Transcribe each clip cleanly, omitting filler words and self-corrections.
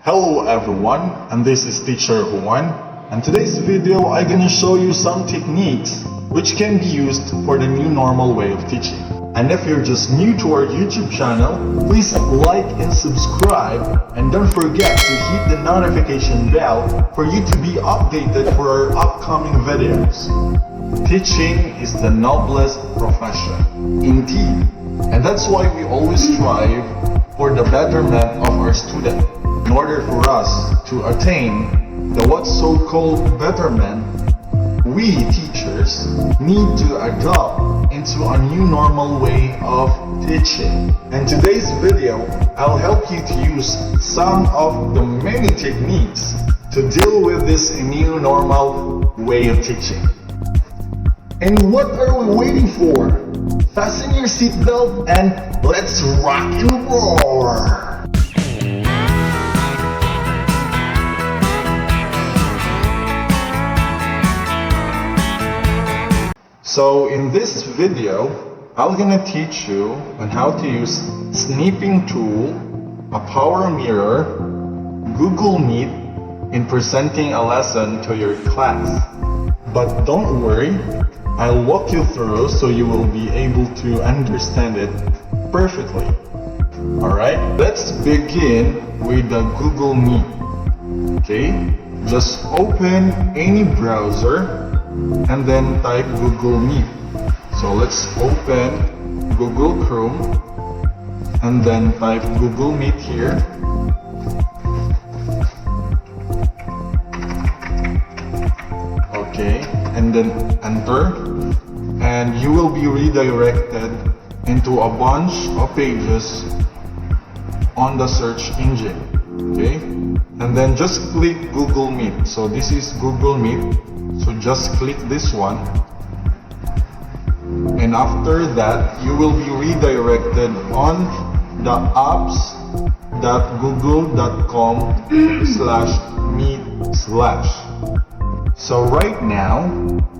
Hello everyone, and this is Teacher Juan, and today's video I'm gonna show you some techniques which can be used for the new normal way of teaching. And if you're just new to our YouTube channel, please like and subscribe, and don't forget to hit the notification bell for you to be updated for our upcoming videos. Teaching is the noblest profession, indeed, and that's why we always strive for the betterment of our student. In order for us to attain the what's so-called betterment, we teachers need to adopt into a new normal way of teaching. In today's video, I'll help you to use some of the many techniques to deal with this new normal way of teaching. And what are we waiting for? Fasten your seatbelt and let's rock and roll! So in this video, I'm gonna teach you on how to use Snipping Tool, AppowerMirror, Google Meet in presenting a lesson to your class. But don't worry, I'll walk you through so you will be able to understand it perfectly. Alright, let's begin with the Google Meet. Okay, just open any browser and then type Google Meet. So let's open Google Chrome and then type Google Meet here. Okay, and then enter, and you will be redirected into a bunch of pages on the search engine. Okay, and then just click Google Meet. So this is Google Meet. So just click this one, and after that you will be redirected on the apps.google.com/meet/. So right now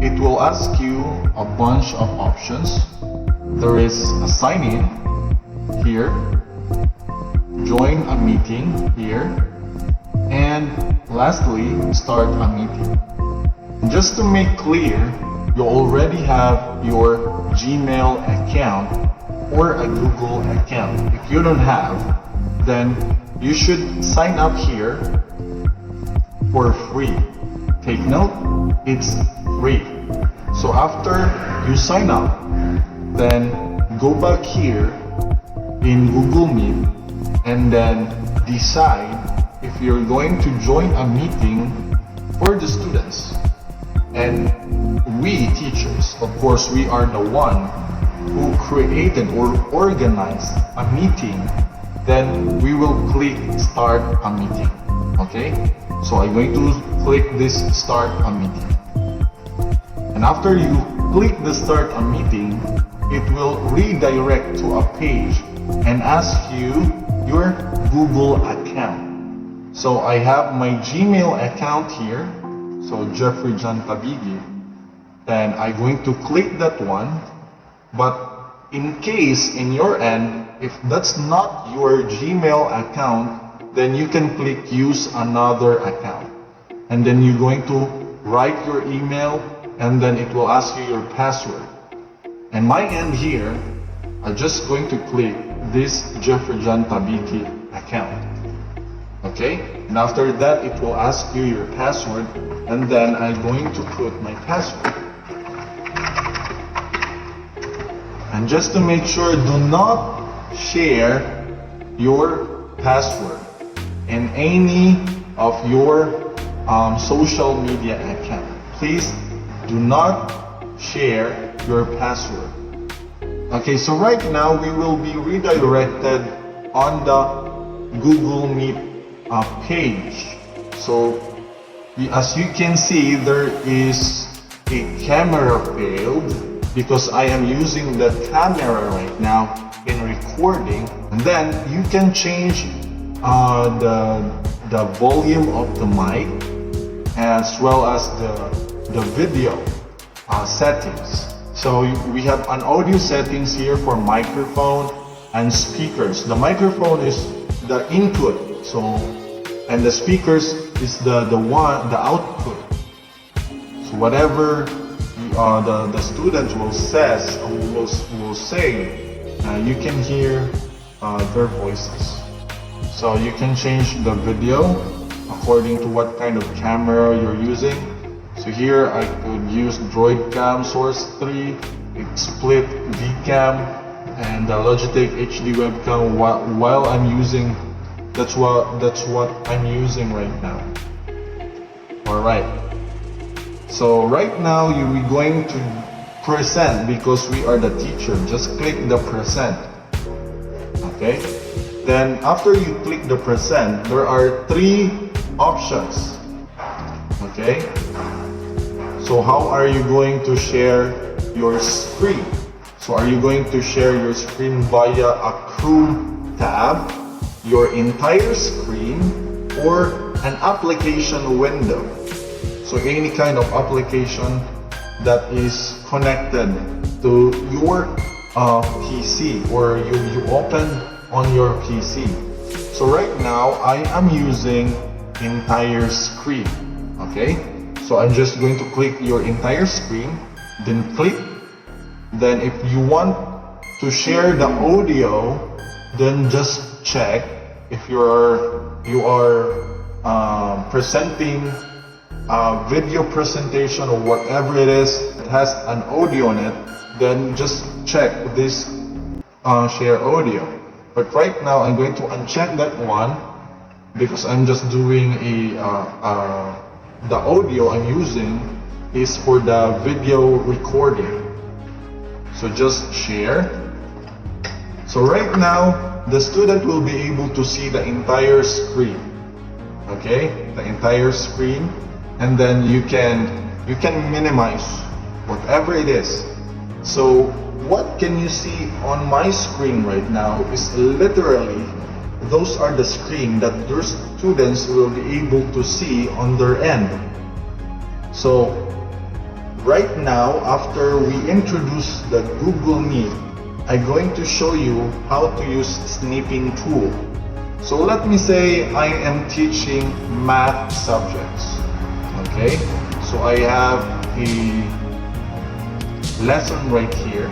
it will ask you a bunch of options. There is a sign in here, join a meeting here, and lastly start a meeting. Just to make clear, you already have your Gmail account or a Google account. If you don't have, then you should sign up here for free. Take note, it's free. So after you sign up, then go back here in Google Meet and then decide if you're going to join a meeting for the students. And we teachers, of course, we are the one who created or organized a meeting. Then we will click start a meeting. Okay, so I'm going to click this start a meeting, and after you click the start a meeting, it will redirect to a page and ask you your Google account. So I have my Gmail account here. So Jeffrey John Tabigi, and I'm going to click that one. But in case in your end, if that's not your Gmail account, then you can click use another account, and then you're going to write your email, and then it will ask you your password. And my end here, I'm just going to click this Jeffrey John Tabigi account. Okay, and after that it will ask you your password, and then I'm going to put my password. And just to make sure, do not share your password in any of your social media account. Please do not share your password. Okay, so right now we will be redirected on the Google Meet page. So as you can see, there is a camera failed because I am using the camera right now in recording. And then you can change the volume of the mic as well as the video settings. So we have an audio settings here for microphone and speakers. The microphone is the input, so and the speakers is the output. So whatever the students will say, you can hear their voices. So you can change the video according to what kind of camera you're using. So here I could use Droid Cam Source 3, split VCam, and the Logitech HD webcam while I'm using. That's what I'm using right now. Alright. So right now we're going to present because we are the teacher. Just click the present. Okay. Then after you click the present, there are 3 options. Okay. So how are you going to share your screen? So are you going to share your screen via a Chrome tab, your entire screen, or an application window? So any kind of application that is connected to your PC, or you open on your PC. So right now I am using entire screen. Okay, so I'm just going to click your entire screen, then click. Then if you want to share the audio, then just check if you are presenting a video presentation or whatever it is, it has an audio on it, then just check this share audio. But right now I'm going to uncheck that one because I'm just doing the audio I'm using is for the video recording. So just share. So right now the student will be able to see the entire screen. Okay, the entire screen, and then you can minimize whatever it is. So what can you see on my screen right now is literally those are the screen that your students will be able to see on their end. So right now, after we introduce the Google Meet, I'm going to show you how to use Snipping Tool. So let me say I am teaching math subjects. Okay, so I have a lesson right here.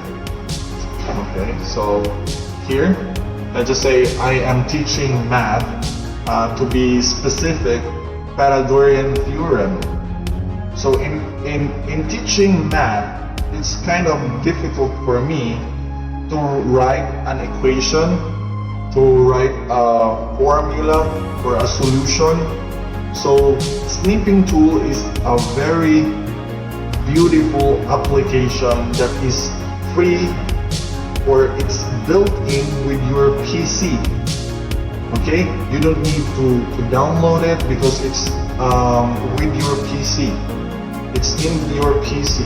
Okay, so here, let's just say I am teaching math, to be specific, Pythagorean theorem. So in teaching math, it's kind of difficult for me to write an equation, to write a formula or a solution. So Snipping Tool is a very beautiful application that is free, or it's built in with your PC. Okay, you don't need to download it because it's with your PC. It's in your PC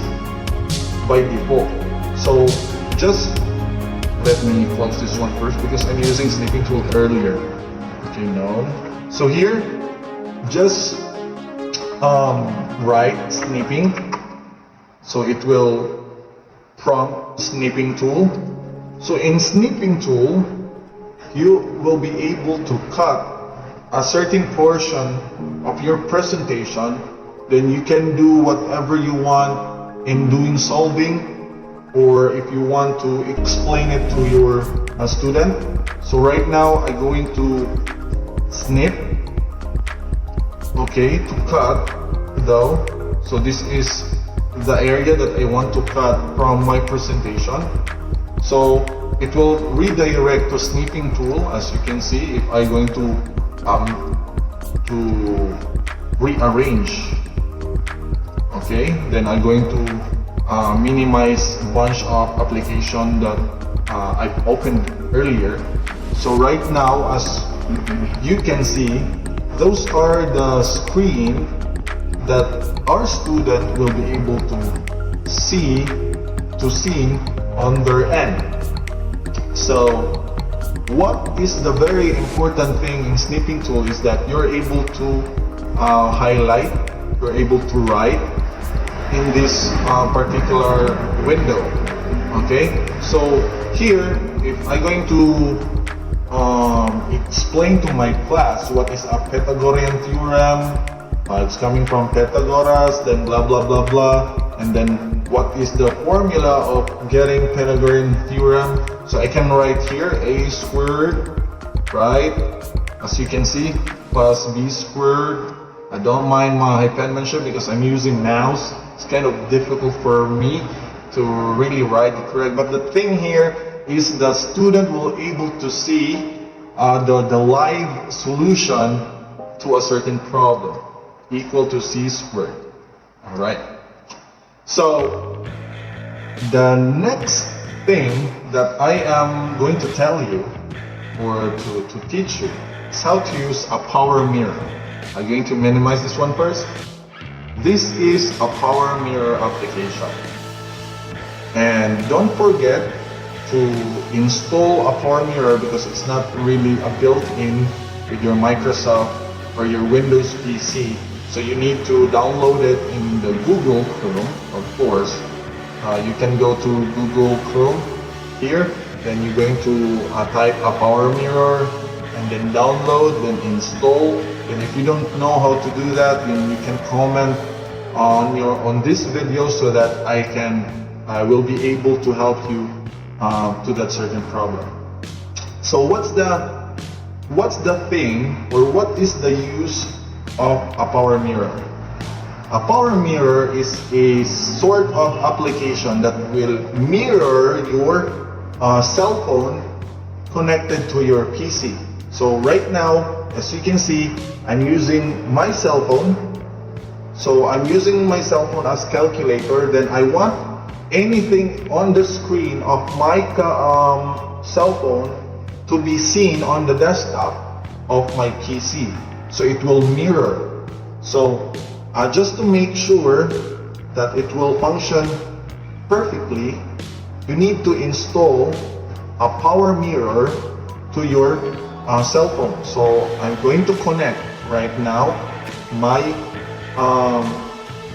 by default. So just let me close this one first because I'm using Snipping Tool earlier. Okay, no. So here, just write snipping. So it will prompt Snipping Tool. So in Snipping Tool, you will be able to cut a certain portion of your presentation. Then you can do whatever you want in doing solving, or if you want to explain it to your student. So right now I'm going to snip. Okay, to cut though. So this is the area that I want to cut from my presentation. So it will redirect to Snipping Tool, as you can see. If I'm going to rearrange, okay, then I'm going to minimize a bunch of application that I've opened earlier. So right now, as you can see, those are the screen that our student will be able to see on their end. So what is the very important thing in Snipping Tool is that you're able to highlight, you're able to write in this particular window. Okay, so here if I'm going to explain to my class what is a Pythagorean theorem. It's coming from Pythagoras, then blah blah blah blah, and then what is the formula of getting Pythagorean theorem. So I can write here a squared, right, as you can see, plus b squared. I don't mind my penmanship because I'm using mouse. It's kind of difficult for me to really write it correct, but the thing here is the student will able to see the live solution to a certain problem equal to c squared. All right. So the next thing that I am going to tell you or to teach you is how to use AppowerMirror. I'm going to minimize this one first. This is a AppowerMirror application. And don't forget to install AppowerMirror because it's not really a built-in with your Microsoft or your Windows PC. So you need to download it in the Google Chrome, of course. You can go to Google Chrome here, then you're going to type AppowerMirror and then download, then install. And if you don't know how to do that, then you can comment on this video so that I will be able to help you to that certain problem. So what's the thing, or what is the use of AppowerMirror? AppowerMirror is a sort of application that will mirror your cell phone connected to your PC. So right now, as you can see, I'm using my cell phone. So I'm using my cell phone as calculator. Then I want anything on the screen of my cell phone to be seen on the desktop of my PC. So it will mirror. So just to make sure that it will function perfectly, you need to install AppowerMirror to your cell phone. So I'm going to connect right now my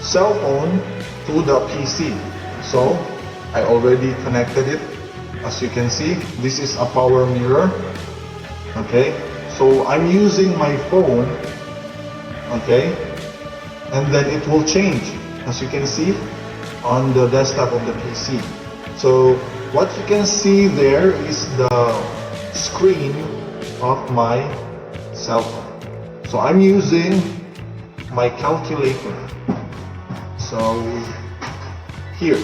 cell phone to the PC. So I already connected it. As you can see, this is AppowerMirror. Okay, so I'm using my phone. Okay, and then it will change, as you can see, on the desktop of the PC. So what you can see there is the screen of my cell phone. So I'm using my calculator. So here,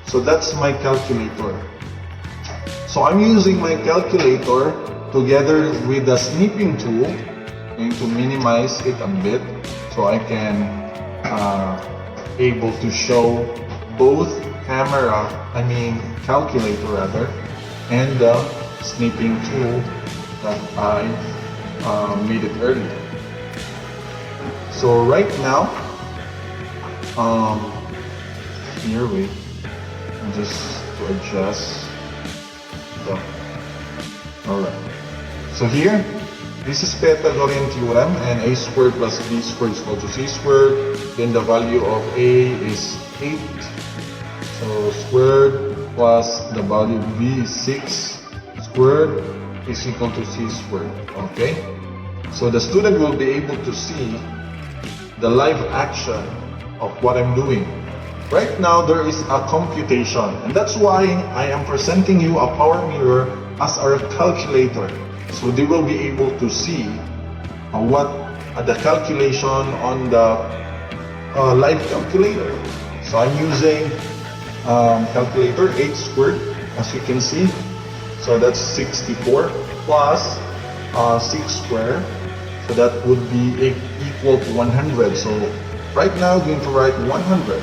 so that's my calculator. So I'm using my calculator together with the snipping tool. I'm going to minimize it a bit so I can able to show both calculator rather, and the snipping tool that I made it earlier. So right now, here we just to adjust the. Alright. So here, this is Pythagorean theorem, and a squared plus b squared is equal to c squared. Then the value of a is 8. So squared plus the value of b is 6 squared is equal to c squared. Okay? So the student will be able to see the live action of what I'm doing. Right now there is a computation, and that's why I am presenting you AppowerMirror as our calculator. So they will be able to see what the calculation on the live calculator. So I'm using calculator 8 squared, as you can see. So that's 64 plus 6 squared. So that would be equal to 100. So right now I'm going to write 100.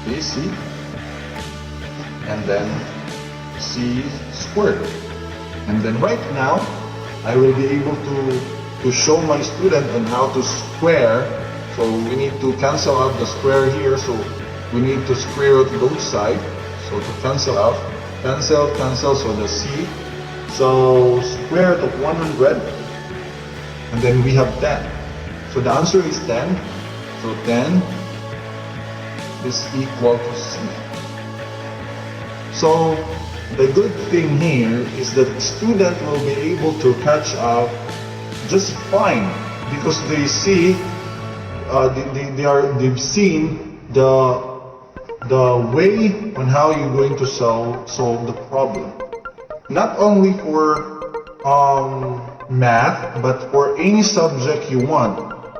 AC and then c squared. And then right now I will be able to show my student on how to square. So we need to cancel out the square here, so we need to square out both sides. So to cancel out, cancel, so the c, so square root of 100, and then we have 10. So the answer is 10. So 10 is equal to c. So The good thing here is that student will be able to catch up just fine because they see they've seen the way on how you're going to solve the problem. Not only for math, but for any subject you want.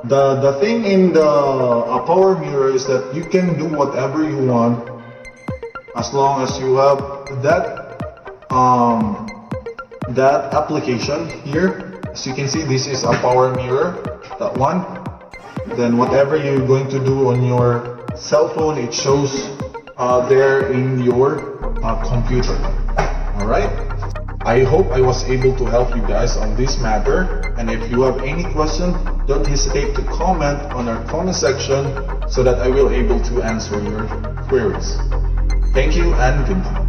The thing in the AppowerMirror is that you can do whatever you want as long as you have that application here. As you can see, this is AppowerMirror, that one. Then whatever you're going to do on your cell phone, it shows there in your computer. Alright? I hope I was able to help you guys on this matter, and if you have any question, don't hesitate to comment on our comment section so that I will able to answer your queries. Thank you and goodbye.